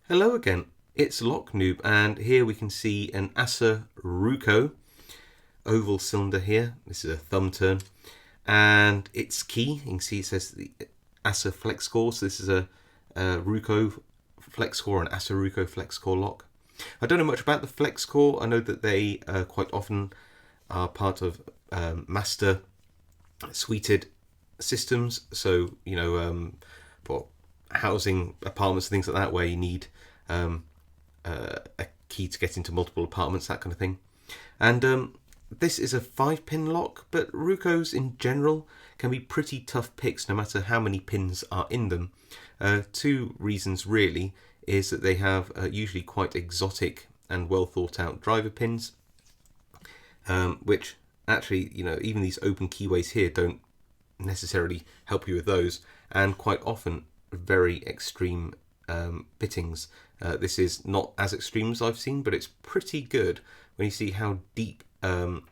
Hello again, it's Lock Noob, and here we can see an Assa Ruko oval cylinder here. This is a thumb turn, and its key, you can see it says the Assa Flexcore, so this is a Ruko Flexcore, an Assa Ruko Flexcore lock. I don't know much about the Flexcore. I know that they quite often are part of master suited systems, so for housing apartments and things like that, where you need a key to get into multiple apartments, that kind of thing. And this is a 5-pin lock, but Rukos in general can be pretty tough picks no matter how many pins are in them. Two reasons really is that they have usually quite exotic and well thought out driver pins, which actually, even these open keyways here don't necessarily help you with those, and quite often very extreme bittings. This is not as extreme as I've seen, but it's pretty good when you see how deep pin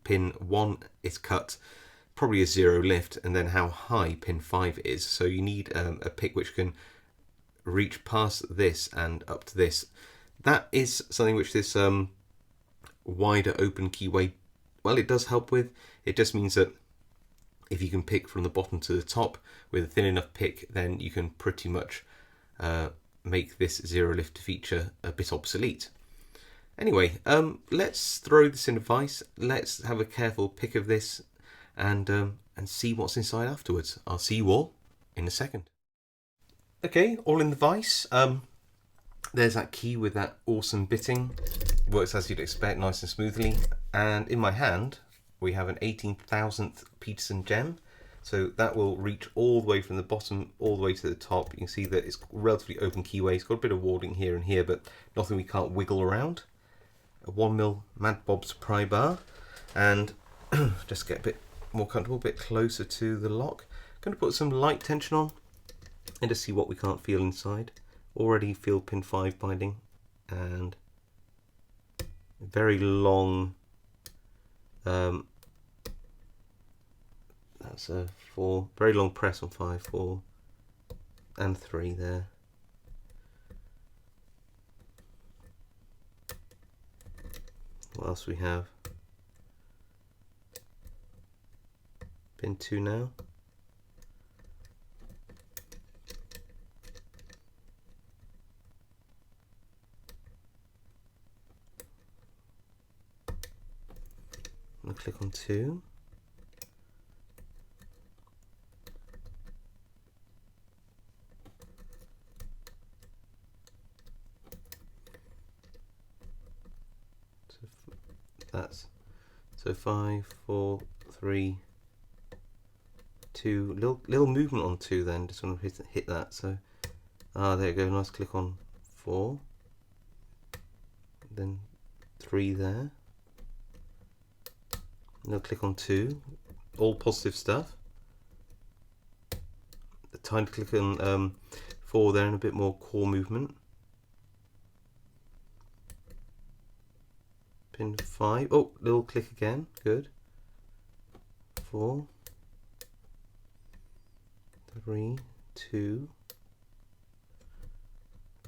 1 is cut, probably a 0 lift, and then how high pin 5 is. So you need a pick which can reach past this and up to this. That is something which this wider open keyway, well, it does help with. It just means that if you can pick from the bottom to the top with a thin enough pick, then you can pretty much make this 0 lift feature a bit obsolete. Anyway, let's throw this in a vise. Let's have a careful pick of this and see what's inside afterwards. I'll see you all in a second. Okay, all in the vise. There's that key with that awesome bitting. Works as you'd expect, nice and smoothly. And in my hand, we have an 18,000th Peterson gem. So that will reach all the way from the bottom all the way to the top. You can see that it's relatively open keyway. It's got a bit of warding here and here, but nothing we can't wiggle around. A 1mm Mad Bob's pry bar. And just get a bit more comfortable, a bit closer to the lock. Going to put some light tension on and just see what we can't feel inside. Already feel pin 5 binding, and very long, that's a 4, very long press on 5, 4 and 3 there. What else we have? Pin 2 now. I'll click on 2. So 5, 4, 3, 2. Little movement on 2 then. Just want to hit that. So there you go. Nice click on 4. Then 3 there. Now click on 2, all positive stuff. A tiny click on 4 there and a bit more core movement. Pin 5, oh, little click again, good. 4, 3, 2,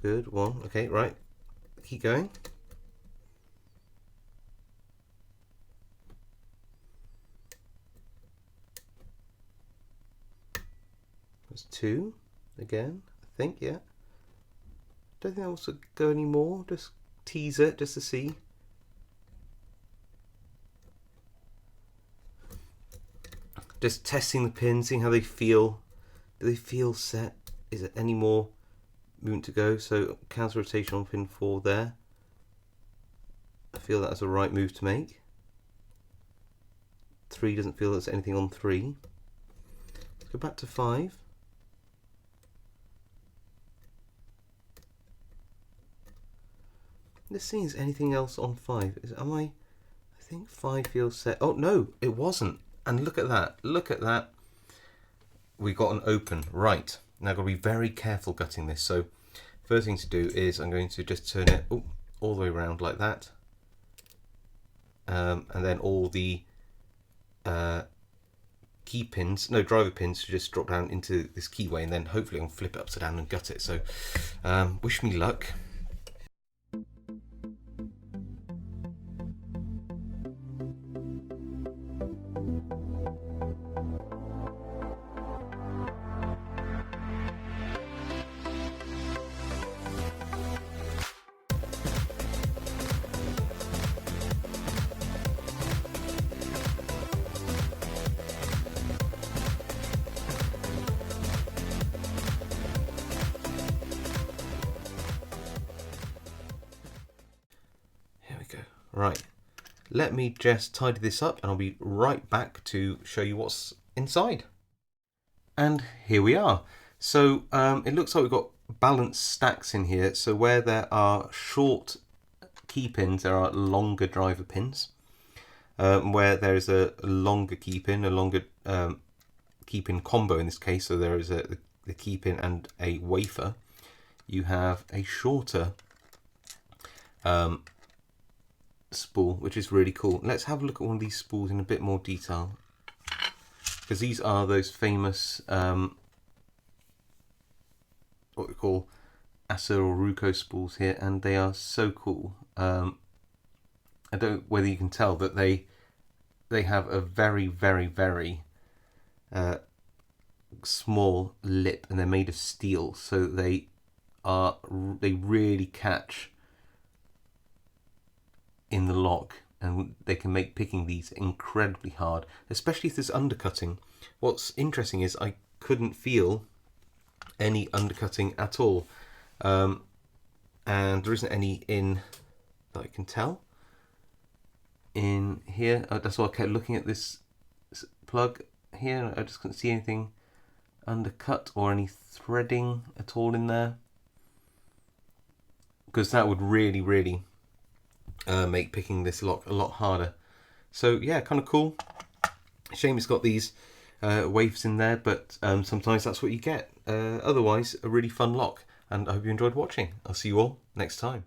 good, 1, okay, right, keep going. There's 2 again, I think, yeah. Don't think I also go any more, just tease it just to see. Just testing the pins, seeing how they feel. Do they feel set? Is there any more movement to go? So counter rotation on pin 4 there. I feel that's the right move to make. 3 doesn't feel there's anything on 3. Let's go back to 5. Let's see, is anything else on 5? I think 5 feels set. Oh no, it wasn't. And look at that, look at that. We got an open, right. Now I've got to be very careful gutting this. So first thing to do is I'm going to just turn it all the way around like that. And then all the key pins, no, driver pins, to just drop down into this keyway, and then hopefully I can flip it upside down and gut it. So wish me luck. Right, let me just tidy this up and I'll be right back to show you what's inside. And here we are. So it looks like we've got balanced stacks in here. So where there are short key pins, there are longer driver pins. Where there is a longer key pin, a longer key pin combo in this case, so there is the key pin and a wafer, you have a shorter spool, which is really cool. Let's have a look at one of these spools in a bit more detail, because these are those famous what we call Assa or Ruko spools here, and they are so cool. I don't know whether you can tell that they have a very, very, very small lip, and they're made of steel, so they really catch in the lock, and they can make picking these incredibly hard, especially if there's undercutting. What's interesting is I couldn't feel any undercutting at all, and there isn't any in that I can tell in here. That's why I kept looking at this plug here. I just couldn't see anything undercut or any threading at all in there, because that would really, really make picking this lock a lot harder. So yeah, kind of cool. Shame it's got these waves in there, but sometimes that's what you get. Otherwise, a really fun lock, and I hope you enjoyed watching. I'll see you all next time.